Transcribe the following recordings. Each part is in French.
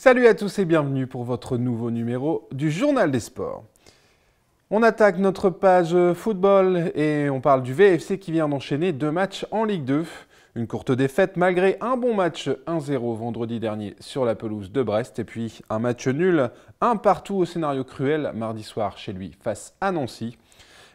Salut à tous et bienvenue pour votre nouveau numéro du Journal des Sports. On attaque notre page football et on parle du VFC qui vient d'enchaîner 2 matchs en Ligue 2. Une courte défaite malgré un bon match 1-0 vendredi dernier sur la pelouse de Brest et puis un match nul, un partout au scénario cruel mardi soir chez lui face à Nancy.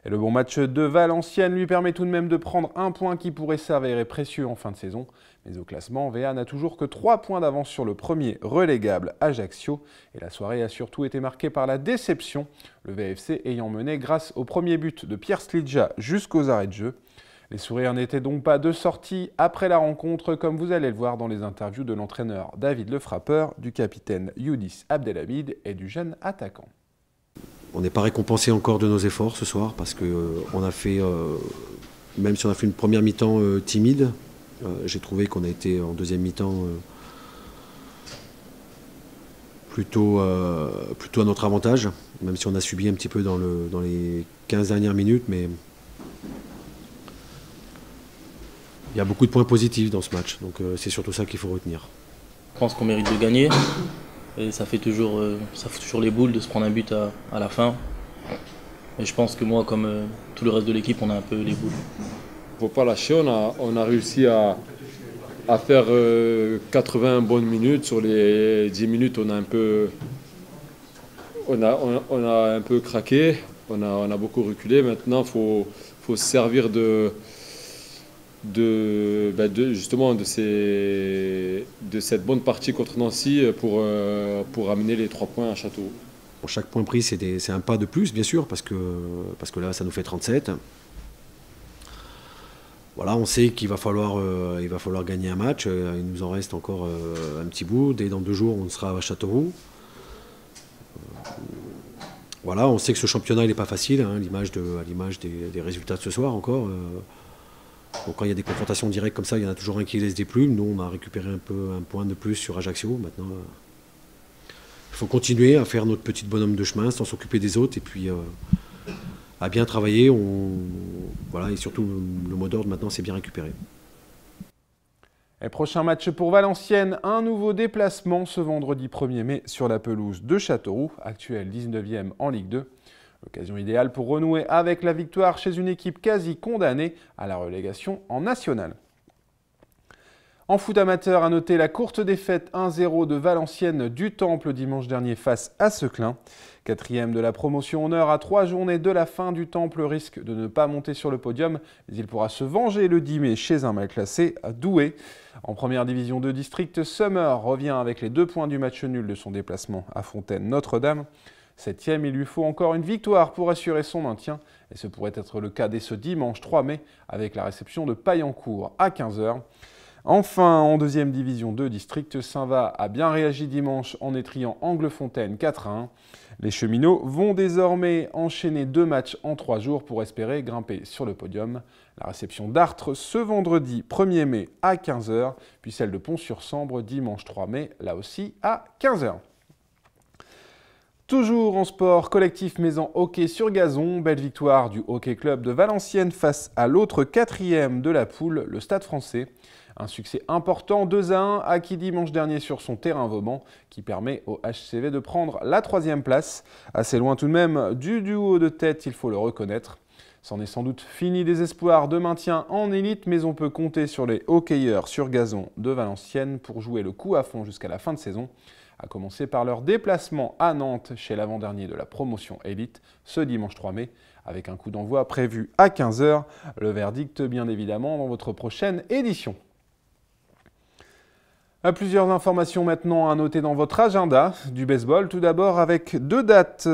Et le bon match de Valenciennes lui permet tout de même de prendre un point qui pourrait s'avérer précieux en fin de saison. Mais au classement, VA n'a toujours que 3 points d'avance sur le premier relégable Ajaccio. Et la soirée a surtout été marquée par la déception, le VFC ayant mené grâce au premier but de Pierre Slidja jusqu'aux arrêts de jeu. Les sourires n'étaient donc pas de sortie après la rencontre, comme vous allez le voir dans les interviews de l'entraîneur David Le Frappeur, du capitaine Youdis Abdelhamid et du jeune attaquant. On n'est pas récompensé encore de nos efforts ce soir parce que on a fait, même si on a fait une première mi-temps timide, j'ai trouvé qu'on a été en deuxième mi-temps plutôt à notre avantage, même si on a subi un petit peu dans les 15 dernières minutes, mais il y a beaucoup de points positifs dans ce match, donc c'est surtout ça qu'il faut retenir. Je pense qu'on mérite de gagner. Et ça fait toujours les boules de se prendre un but à la fin. Et je pense que moi, comme tout le reste de l'équipe, on a un peu les boules. Il ne faut pas lâcher, on a réussi à faire 80 bonnes minutes. Sur les 10 minutes, on a un peu craqué, on a beaucoup reculé. Maintenant, il faut se servir justement de cette bonne partie contre Nancy pour amener les 3 points à Châteauroux. Pour chaque point pris, c'est un pas de plus, bien sûr, parce que là, ça nous fait 37. Voilà, on sait qu'il va falloir gagner un match. Il nous en reste encore un petit bout. Dès dans 2 jours, on sera à Châteauroux. Voilà, on sait que ce championnat n'est pas facile, hein, à l'image des résultats de ce soir encore. Donc quand il y a des confrontations directes comme ça, il y en a toujours un qui laisse des plumes. Nous, on a récupéré un point de plus sur Ajaccio. Maintenant, il faut continuer à faire notre petit bonhomme de chemin sans s'occuper des autres et puis à bien travailler. Voilà, et surtout, le mot d'ordre maintenant, c'est bien récupérer. Et prochain match pour Valenciennes, un nouveau déplacement ce vendredi 1er mai sur la pelouse de Châteauroux, actuel 19e en Ligue 2. L'occasion idéale pour renouer avec la victoire chez une équipe quasi condamnée à la relégation en national. En foot amateur, à noter la courte défaite 1-0 de Valenciennes du Temple dimanche dernier face à Seclin. 4e de la promotion honneur à 3 journées de la fin du Temple risque de ne pas monter sur le podium, mais il pourra se venger le 10 mai chez un mal classé à Douai. En première division de district, Summer revient avec les 2 points du match nul de son déplacement à Fontaine-Notre-Dame. 7e, il lui faut encore une victoire pour assurer son maintien. Et ce pourrait être le cas dès ce dimanche 3 mai avec la réception de Paillancourt à 15 h. Enfin, en 2e division de district, Saint-Va a bien réagi dimanche en étriant Anglefontaine 4-1. Les cheminots vont désormais enchaîner 2 matchs en 3 jours pour espérer grimper sur le podium. La réception d'Artres ce vendredi 1er mai à 15 h, puis celle de Pont-sur-Sambre dimanche 3 mai, là aussi à 15 h. Toujours en sport, collectif Maison Hockey sur gazon, belle victoire du Hockey Club de Valenciennes face à l'autre 4e de la poule, le Stade Français. Un succès important 2-1 acquis dimanche dernier sur son terrain Vauban qui permet au HCV de prendre la 3e place. Assez loin tout de même du duo de tête, il faut le reconnaître. C'en est sans doute fini des espoirs de maintien en élite, mais on peut compter sur les hockeyeurs sur gazon de Valenciennes pour jouer le coup à fond jusqu'à la fin de saison. À commencer par leur déplacement à Nantes chez l'avant-dernier de la promotion élite ce dimanche 3 mai, avec un coup d'envoi prévu à 15 h. Le verdict bien évidemment dans votre prochaine édition. Plusieurs informations maintenant à noter dans votre agenda du baseball. Tout d'abord avec 2 dates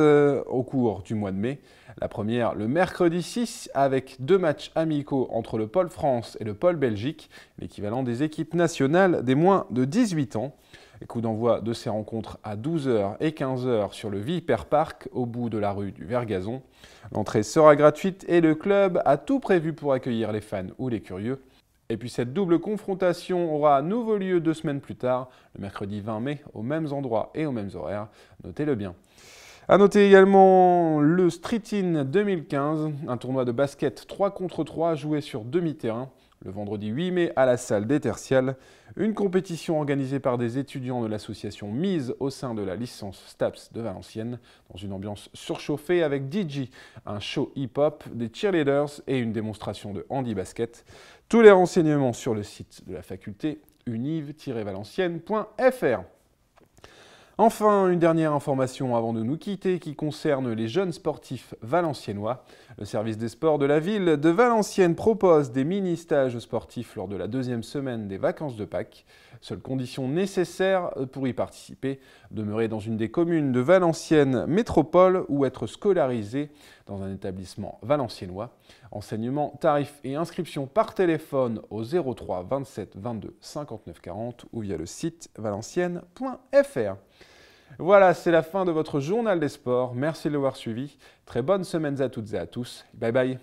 au cours du mois de mai. La première, le mercredi 6, avec 2 matchs amicaux entre le Pôle France et le Pôle Belgique, l'équivalent des équipes nationales des moins de 18 ans. Les coups d'envoi de ces rencontres à 12 h et 15 h sur le Viper Park, au bout de la rue du Vergazon. L'entrée sera gratuite et le club a tout prévu pour accueillir les fans ou les curieux. Et puis cette double confrontation aura à nouveau lieu 2 semaines plus tard, le mercredi 20 mai, aux mêmes endroits et aux mêmes horaires. Notez-le bien. A noter également le Street In 2015, un tournoi de basket 3 contre 3 joué sur demi-terrain. le vendredi 8 mai à la salle des Tertiales. Une compétition organisée par des étudiants de l'association Mise au sein de la licence STAPS de Valenciennes, dans une ambiance surchauffée avec DJ, un show hip-hop, des cheerleaders et une démonstration de handi-basket. Tous les renseignements sur le site de la faculté univ-valenciennes.fr. Enfin, une dernière information avant de nous quitter qui concerne les jeunes sportifs valenciennois. Le service des sports de la ville de Valenciennes propose des mini-stages sportifs lors de la deuxième semaine des vacances de Pâques. Seule condition nécessaire pour y participer, demeurer dans une des communes de Valenciennes métropole ou être scolarisé dans un établissement valenciennois. Enseignement, tarifs et inscriptions par téléphone au 03 27 22 59 40 ou via le site valenciennes.fr. Voilà, c'est la fin de votre journal des sports. Merci de l'avoir suivi. Très bonnes semaines à toutes et à tous. Bye bye.